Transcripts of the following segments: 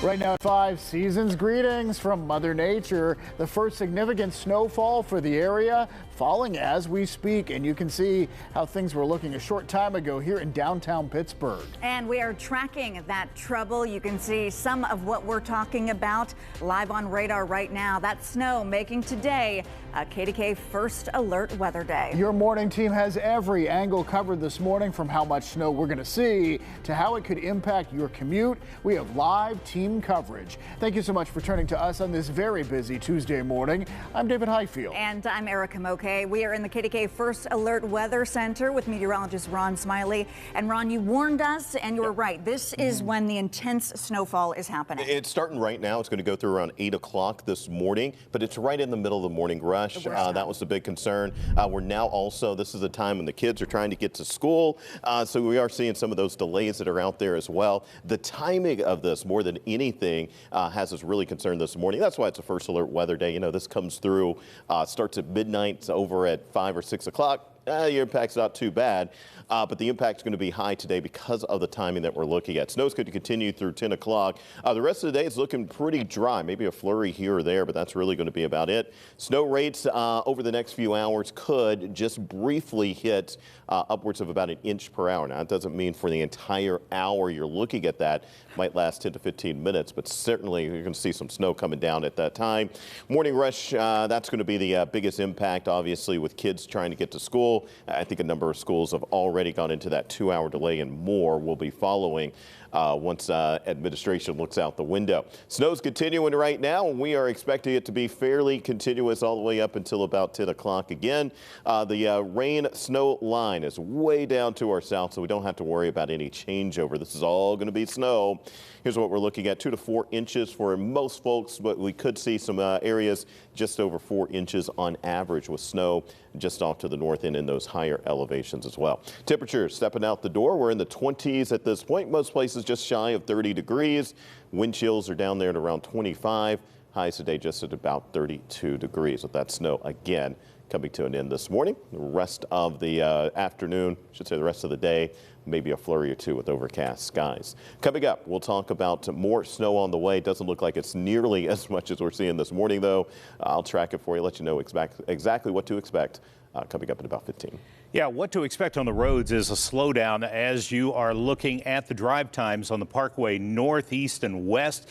Right now, 5 seasons greetings from Mother Nature. The first significant snowfall for the area falling as we speak, and you can see how things were looking a short time ago here in downtown Pittsburgh. And we are tracking that trouble. You can see some of what we're talking about live on radar right now. That snow making today a KDKA First Alert Weather Day. Your morning team has every angle covered this morning, from how much snow we're going to see to how it could impact your commute. We have live team coverage. Thank you so much for turning to us on this very busy Tuesday morning. I'm David Highfield. And I'm Erica Moke. We are in the KDKA First Alert Weather Center with meteorologist Ron Smiley. And Ron, you warned us, and you were right. This is when the intense snowfall is happening. It's starting right now. It's going to go through around 8 o'clock this morning, but it's right in the middle of the morning rush. That was the big concern. We're now also, this is the time when the kids are trying to get to school. So we are seeing some of those delays that are out there as well. The timing of this, more than anything, has us really concerned this morning. That's why it's a First Alert Weather Day. You know, this comes through, starts at midnight, it's over at 5 or 6 o'clock. Your impact's not too bad, but the impact's going to be high today because of the timing that we're looking at. Snow's going to continue through 10 o'clock. The rest of the day is looking pretty dry, maybe a flurry here or there, but that's really going to be about it. Snow rates over the next few hours could just briefly hit upwards of about 1 inch per hour. Now, it doesn't mean for the entire hour you're looking at that. Might last 10 to 15 minutes, but certainly you're going to see some snow coming down at that time. Morning rush, that's going to be the biggest impact, obviously, with kids trying to get to school. I think a number of schools have already gone into that 2-hour delay, and more will be following once administration looks out the window. Snow's continuing right now, and we are expecting it to be fairly continuous all the way up until about 10 o'clock again. The rain-snow line is way down to our south, so we don't have to worry about any changeover. This is all going to be snow. Here's what we're looking at: 2 to 4 inches for most folks, but we could see some areas just over 4 inches on average with snow just off to the north end in those higher elevations as well. Temperatures stepping out the door. We're in the 20s at this point. Most places just shy of 30 degrees. Wind chills are down there at around 25. Highs today just at about 32 degrees with that snow again coming to an end this morning. The rest of the afternoon, should say the rest of the day, maybe a flurry or two with overcast skies. Coming up, we'll talk about more snow on the way. Doesn't look like it's nearly as much as we're seeing this morning, though. I'll track it for you, let you know exactly what to expect coming up in about 15. Yeah, what to expect on the roads is a slowdown as you are looking at the drive times on the Parkway north, east, and west.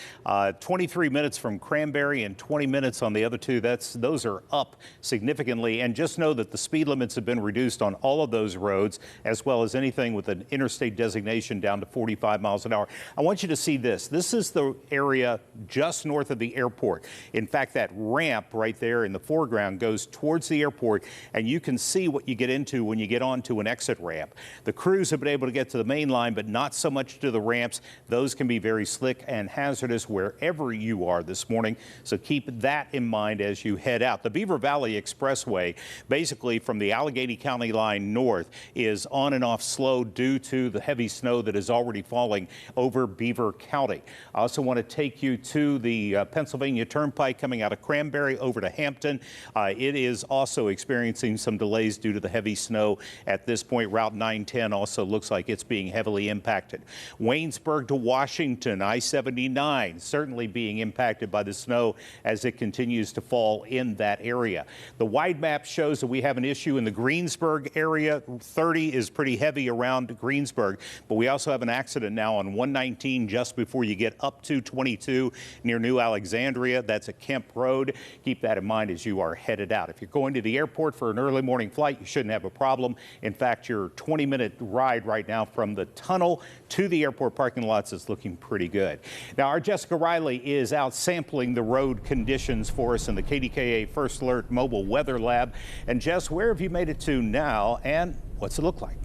23 minutes from Cranberry and 20 minutes on the other two. Those are up significantly. And just know that the speed limits have been reduced on all of those roads, as well as anything with an interstate designation down to 45 miles an hour. I want you to see this. This is the area just north of the airport. In fact, that ramp right there in the foreground goes towards the airport, and you can see what you get into when you get onto an exit ramp. The crews have been able to get to the main line, but not so much to the ramps. Those can be very slick and hazardous wherever you are this morning, so keep that in mind as you head out. The Beaver Valley Expressway, basically from the Allegheny County line north, is on and off slow due to the heavy snow that is already falling over Beaver County. I also want to take you to the Pennsylvania Turnpike coming out of Cranberry over to Hampton. It is also experiencing some delays due to the heavy snow. At this point, Route 910 also looks like it's being heavily impacted. Waynesburg to Washington, I-79, certainly being impacted by the snow as it continues to fall in that area. The wide map shows that we have an issue in the Greensburg area. 30 is pretty heavy around Greensburg, but we also have an accident now on 119 just before you get up to 22 near New Alexandria. That's at Kemp Road. Keep that in mind as you are headed out. If you're going to the airport for an early morning flight, you shouldn't have a problem. In fact, your 20-minute ride right now from the tunnel to the airport parking lots is looking pretty good. Now, our Jessica Riley is out sampling the road conditions for us in the KDKA First Alert Mobile Weather Lab. And Jess, where have you made it to now, and what's it look like?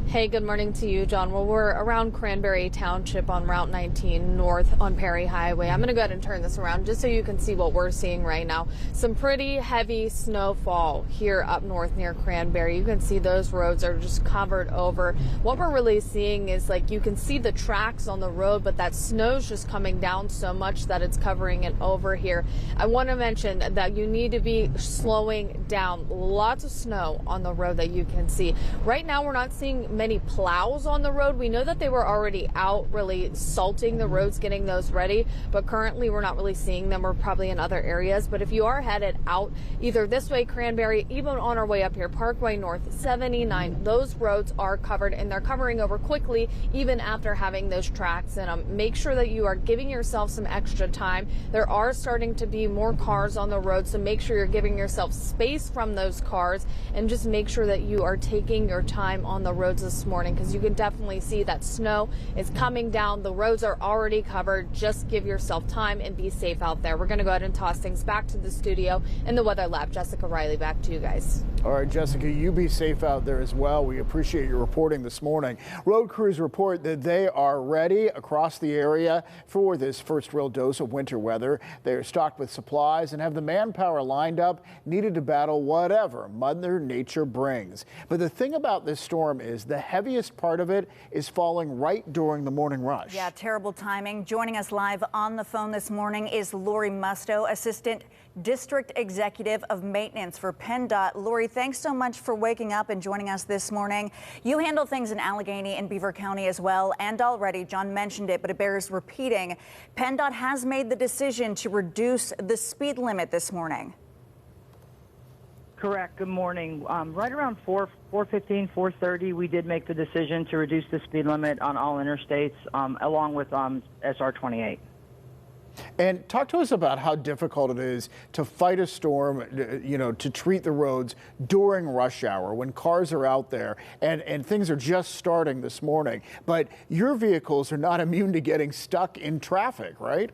Hey, good morning to you, John. Well, we're around Cranberry Township on Route 19 north on Perry Highway. I'm going to go ahead and turn this around just so you can see what we're seeing right now. Some pretty heavy snowfall here up north near Cranberry. You can see those roads are just covered over. What we're really seeing is, like, you can see the tracks on the road, but that snow's just coming down so much that it's covering it over here. I want to mention that you need to be slowing down. Lots of snow on the road that you can see. Right now, we're not seeing many plows on the road. We know that they were already out really salting the roads, getting those ready, but currently we're not really seeing them. We're probably in other areas. But if you are headed out either this way, Cranberry, even on our way up here, Parkway North, 79, those roads are covered, and they're covering over quickly even after having those tracks in them. Make sure that you are giving yourself some extra time. There are starting to be more cars on the road, so make sure you're giving yourself space from those cars, and just make sure that you are taking your time on the roads this morning, because you can definitely see that snow is coming down. The roads are already covered. Just give yourself time and be safe out there. We're going to go ahead and toss things back to the studio in the weather lab. Jessica Riley, back to you guys. All right, Jessica, you be safe out there as well. We appreciate your reporting this morning. Road crews report that they are ready across the area for this first real dose of winter weather. They are stocked with supplies and have the manpower lined up needed to battle whatever Mother Nature brings. But the thing about this storm is the heaviest part of it is falling right during the morning rush. Yeah, terrible timing. Joining us live on the phone this morning is Lori Musto, Assistant District Executive of Maintenance for PennDOT. Lori, thanks so much for waking up and joining us this morning. You handle things in Allegheny and Beaver County as well, and already John mentioned it, but it bears repeating. PennDOT has made the decision to reduce the speed limit this morning. Correct. Good morning. Right around 4:15, 4:30, we did make the decision to reduce the speed limit on all interstates, along with SR 28. And talk to us about how difficult it is to fight a storm, to treat the roads during rush hour when cars are out there and things are just starting this morning. But your vehicles are not immune to getting stuck in traffic, right?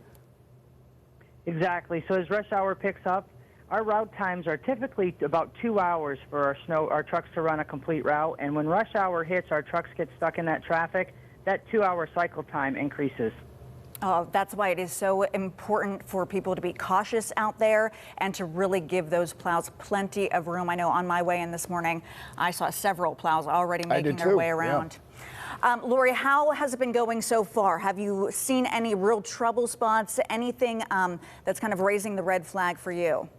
Exactly. So as rush hour picks up, our route times are typically about 2 hours for our trucks to run a complete route. And when rush hour hits, our trucks get stuck in that traffic. That 2-hour cycle time increases. Oh, that's why it is so important for people to be cautious out there and to really give those plows plenty of room. I know on my way in this morning, I saw several plows already making their way around. Yeah. Lori, how has it been going so far? Have you seen any real trouble spots, anything that's kind of raising the red flag for you?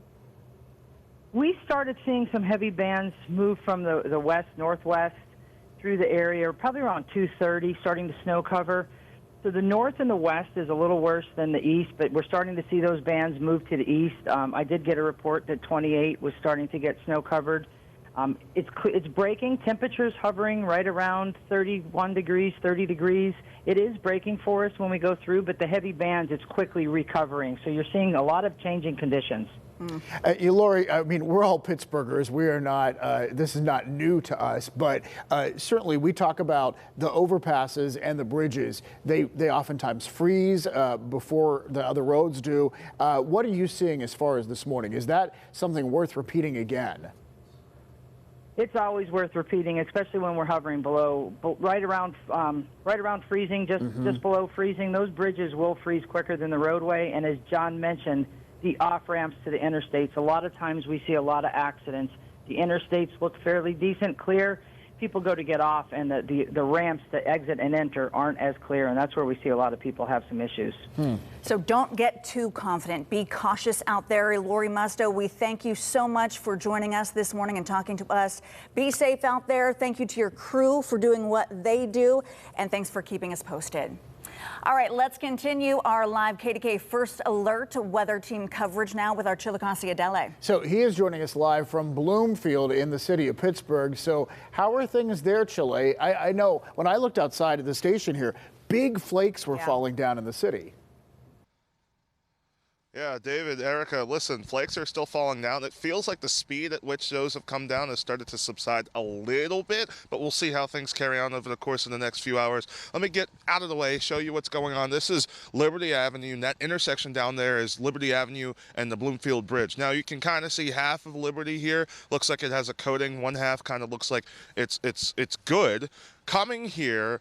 We started seeing some heavy bands move from the west, northwest through the area, probably around 2:30, starting to snow cover. So the north and the west is a little worse than the east, but we're starting to see those bands move to the east. I did get a report that 28 was starting to get snow covered. It's breaking. Temperatures hovering right around 31 degrees, 30 degrees. It is breaking for us when we go through, but the heavy bands, it's quickly recovering. So you're seeing a lot of changing conditions. Lori, I mean, we're all Pittsburghers. We are not, this is not new to us, but certainly we talk about the overpasses and the bridges. They oftentimes freeze before the other roads do. What are you seeing as far as this morning? Is that something worth repeating again? It's always worth repeating, especially when we're hovering below, right around freezing, just below freezing. Those bridges will freeze quicker than the roadway, and as John mentioned, the off-ramps to the interstates. A lot of times we see a lot of accidents. The interstates look fairly decent, clear. People go to get off, and the ramps to exit and enter aren't as clear, and that's where we see a lot of people have some issues. So don't get too confident. Be cautious out there. Lori Musto, we thank you so much for joining us this morning and talking to us. Be safe out there. Thank you to your crew for doing what they do, and thanks for keeping us posted. All right, let's continue our live KDKA First Alert weather team coverage now with our Chillicothe Adele. So he is joining us live from Bloomfield in the city of Pittsburgh. So how are things there, Chile? I know when I looked outside of the station here, big flakes were falling down in the city. Yeah, David, Erica, listen, flakes are still falling down. It feels like the speed at which those have come down has started to subside a little bit, but we'll see how things carry on over the course of the next few hours. Let me get out of the way, show you what's going on. This is Liberty Avenue, and that intersection down there is Liberty Avenue and the Bloomfield Bridge. Now, you can kind of see half of Liberty here. Looks like it has a coating. One half kind of looks like it's good. Coming here,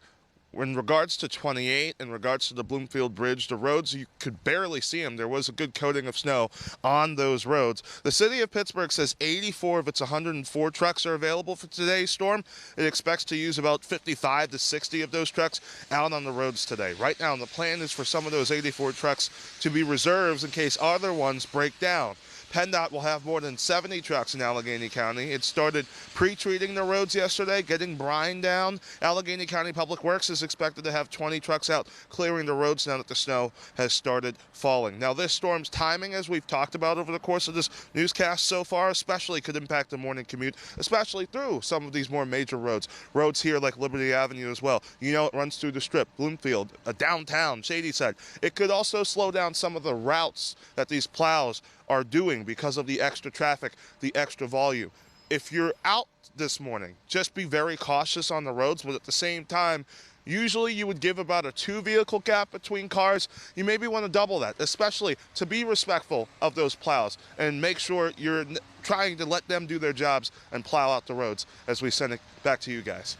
in regards to 28, in regards to the Bloomfield Bridge, the roads, you could barely see them. There was a good coating of snow on those roads. The city of Pittsburgh says 84 of its 104 trucks are available for today's storm. It expects to use about 55 to 60 of those trucks out on the roads today. Right now, the plan is for some of those 84 trucks to be reserves in case other ones break down. PennDOT will have more than 70 trucks in Allegheny County. It started pre-treating the roads yesterday, getting brine down. Allegheny County Public Works is expected to have 20 trucks out clearing the roads now that the snow has started falling. Now, this storm's timing, as we've talked about over the course of this newscast so far, especially could impact the morning commute, especially through some of these more major roads. Roads here like Liberty Avenue as well. You know, it runs through the Strip, Bloomfield, downtown, Shadyside. It could also slow down some of the routes that these plows are doing because of the extra traffic, the extra volume. If you're out this morning, just be very cautious on the roads, but at the same time, usually you would give about a 2-vehicle gap between cars. You maybe want to double that, especially to be respectful of those plows and make sure you're trying to let them do their jobs and plow out the roads as we send it back to you guys.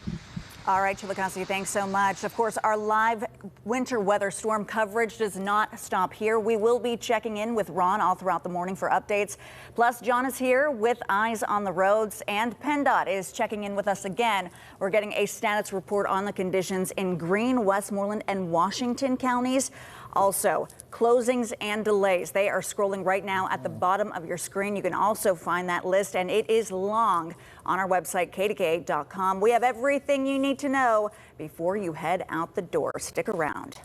All right, Chillicothe, thanks so much. Of course, our live winter weather storm coverage does not stop here. We will be checking in with Ron all throughout the morning for updates. Plus, John is here with eyes on the roads, and PennDOT is checking in with us again. We're getting a status report on the conditions in Greene, Westmoreland, and Washington counties. Also, closings and delays. They are scrolling right now at the bottom of your screen. You can also find that list, and it is long, on our website, KDKA.com. We have everything you need to know before you head out the door. Stick around.